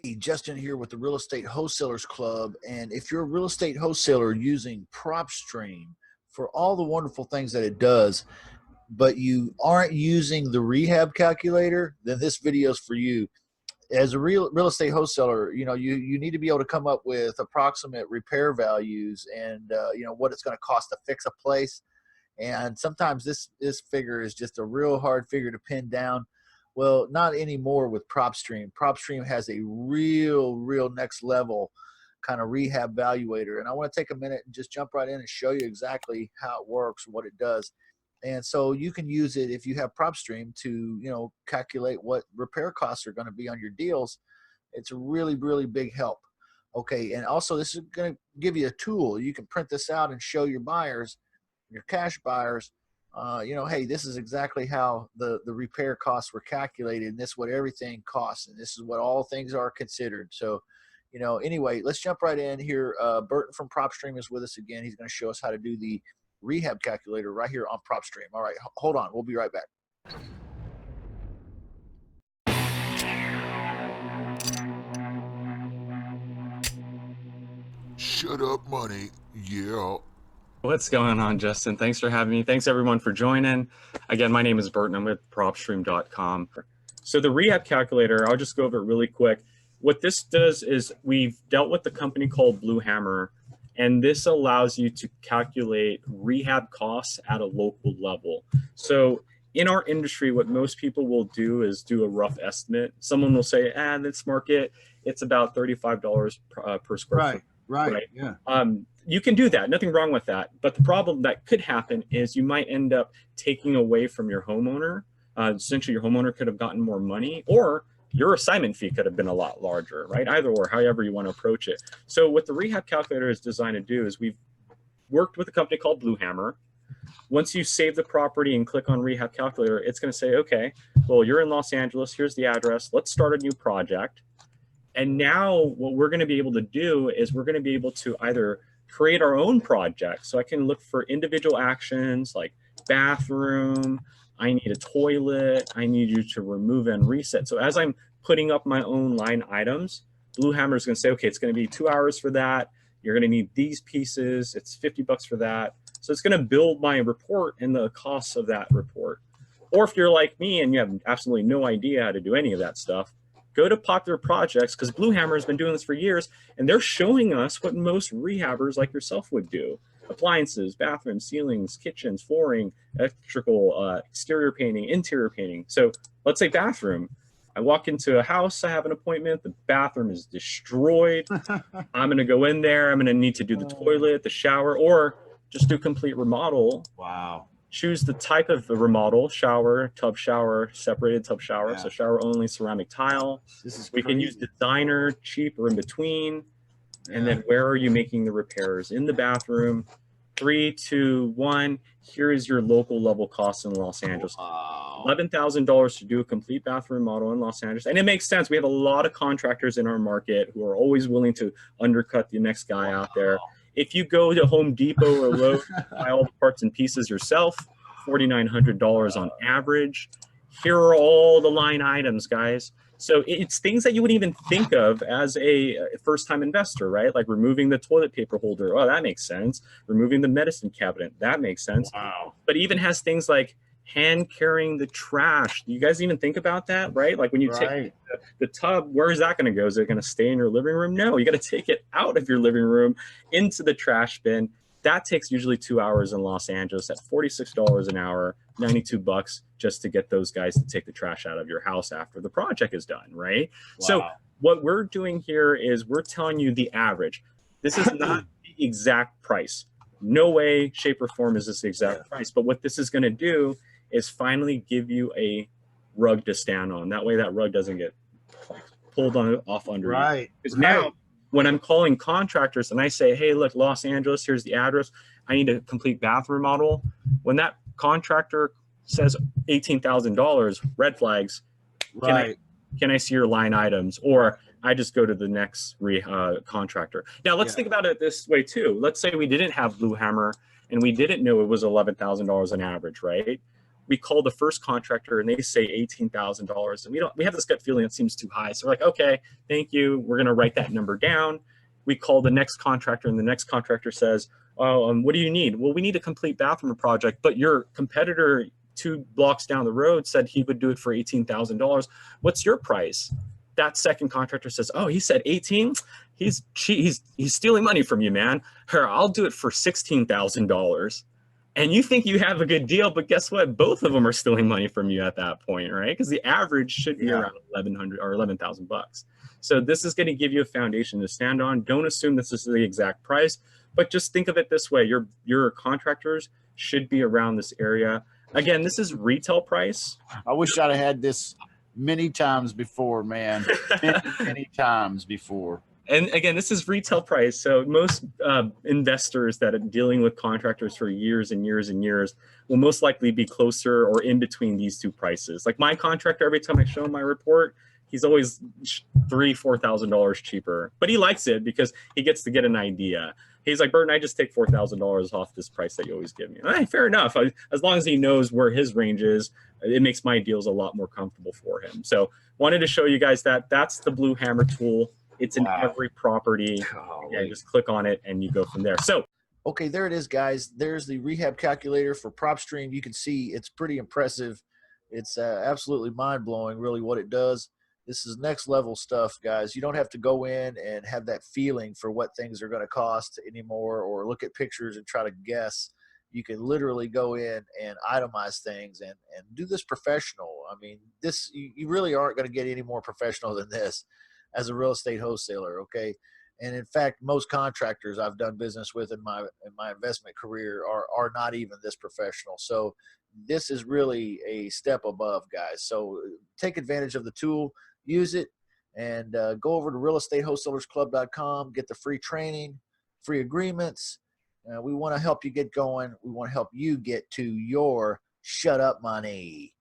Hey, Justin here with the Real Estate Wholesalers Club. And if you're a real estate wholesaler using Propstream for all the wonderful things that it does, but you aren't using the rehab calculator, then this video is for you. As a real estate wholesaler, you need to be able to come up with approximate repair values and what it's going to cost to fix a place. And sometimes this figure is just a real hard figure to pin down. Well, not anymore with Propstream. Propstream has a real next level kind of rehab valuator. And I want to take a minute and just jump right in and show you exactly how it works, what it does. And so you can use it if you have Propstream to, calculate what repair costs are going to be on your deals. It's a really big help. Okay. And also this is going to give you a tool. You can print this out and show your buyers, your cash buyers, hey, this is exactly how the repair costs were calculated, and this is what everything costs, and this is what all things are considered. So, anyway, let's jump right in here. Burton from Propstream is with us again. He's going to show us how to do the rehab calculator right here on Propstream. All right, hold on. We'll be right back. Shut up, money. Yeah. What's going on, Justin? Thanks for having me. Thanks everyone for joining. Again, my name is Burton. I'm with Propstream.com. So the rehab calculator, I'll just go over it really quick. What this does is we've dealt with a company called Blue Hammer, and this allows you to calculate rehab costs at a local level. So in our industry, what most people will do is do a rough estimate. Someone will say, this market, it's about $35 per square foot. Right. Yeah. You can do that. Nothing wrong with that. But the problem that could happen is you might end up taking away from your homeowner. Essentially, your homeowner could have gotten more money, or your assignment fee could have been a lot larger, right? Either or, however you want to approach it. So what the rehab calculator is designed to do is we've worked with a company called Blue Hammer. Once you save the property and click on rehab calculator, it's going to say, okay, well, you're in Los Angeles. Here's the address. Let's start a new project. And now what we're going to be able to do is we're going to be able to either create our own project. So I can look for individual actions like bathroom, I need a toilet, I need you to remove and reset. So as I'm putting up my own line items, Blue Hammer is going to say, okay, it's going to be 2 hours for that. You're going to need these pieces. It's $50 for that. So it's going to build my report and the costs of that report. Or if you're like me and you have absolutely no idea how to do any of that stuff, go to Popular Projects, because Blue Hammer has been doing this for years, and they're showing us what most rehabbers like yourself would do. Appliances, bathrooms, ceilings, kitchens, flooring, electrical, exterior painting, interior painting. So let's say bathroom. I walk into a house, I have an appointment, the bathroom is destroyed. I'm going to go in there, I'm going to need to do the toilet, the shower, or just do complete remodel. Wow. Choose the type of the remodel: shower, tub shower, separated tub shower. Yeah. So shower only, ceramic tile. We can use designer, cheap, or in between. Yeah. And then where are you making the repairs? In the bathroom. 3, 2, 1. Here is your local level cost in Los Angeles. Wow. $11,000 to do a complete bathroom remodel in Los Angeles. And it makes sense. We have a lot of contractors in our market who are always willing to undercut the next guy out there. If you go to Home Depot or Lowe's, buy all the parts and pieces yourself, $4,900 on average. Here are all the line items, guys. So it's things that you wouldn't even think of as a first-time investor, right? Like removing the toilet paper holder. Oh, that makes sense. Removing the medicine cabinet. That makes sense. Wow. But it even has things like hand carrying the trash. Do you guys even think about that, right? Like when you take the tub, where is that going to go? Is it going to stay in your living room? No, you got to take it out of your living room into the trash bin. That takes usually 2 hours in Los Angeles at $46 an hour, $92 just to get those guys to take the trash out of your house after the project is done, right? Wow. So what we're doing here is we're telling you the average. This is not the exact price. No way, shape, or form is this the exact price. But what this is going to do is finally give you a rug to stand on. That way that rug doesn't get pulled off under you. Because now when I'm calling contractors and I say, hey, look, Los Angeles, here's the address. I need a complete bathroom remodel. When that contractor says $18,000, red flags, can I see your line items? Or I just go to the next contractor. Now, let's think about it this way, too. Let's say we didn't have Blue Hammer and we didn't know it was $11,000 on average, right? we call the first contractor and they say $18,000, and we have this gut feeling it seems too high. So we're like, okay, thank you. We're going to write that number down. We call the next contractor, and the next contractor says, oh, what do you need? Well, we need a complete bathroom project, but your competitor 2 blocks down the road said he would do it for $18,000. What's your price? That second contractor says, oh, he said 18. He's stealing money from you, man. Here, I'll do it for $16,000. And you think you have a good deal, but guess what? Both of them are stealing money from you at that point, right? Because the average should be around 1,100 or 11,000 bucks. So this is going to give you a foundation to stand on. Don't assume this is the exact price, but just think of it this way: your contractors should be around this area. Again, this is retail price. I wish I'd have had this many times before, man. many times before. And again, this is retail price. So most investors that are dealing with contractors for years and years and years will most likely be closer or in between these two prices. Like my contractor, every time I show him my report, he's always $3,000-$4,000 cheaper, but he likes it because he gets to get an idea. He's like, Burton, I just take $4,000 off this price that you always give me. Hey, fair enough. As long as he knows where his range is, it makes my deals a lot more comfortable for him. So wanted to show you guys that. That's the Blue Hammer tool. It's in every property. Yeah, just click on it and you go from there. So, okay, there it is, guys. There's the rehab calculator for Propstream. You can see it's pretty impressive. It's absolutely mind-blowing, really, what it does. This is next level stuff, guys. You don't have to go in and have that feeling for what things are going to cost anymore, or look at pictures and try to guess. You can literally go in and itemize things and do this professional. I mean, this you really aren't going to get any more professional than this as a real estate wholesaler, okay? And in fact, most contractors I've done business with in my investment career are not even this professional. So this is really a step above, guys. So take advantage of the tool, use it, and go over to realestatewholesalersclub.com, get the free training, free agreements. We want to help you get going. We want to help you get to your shut up money.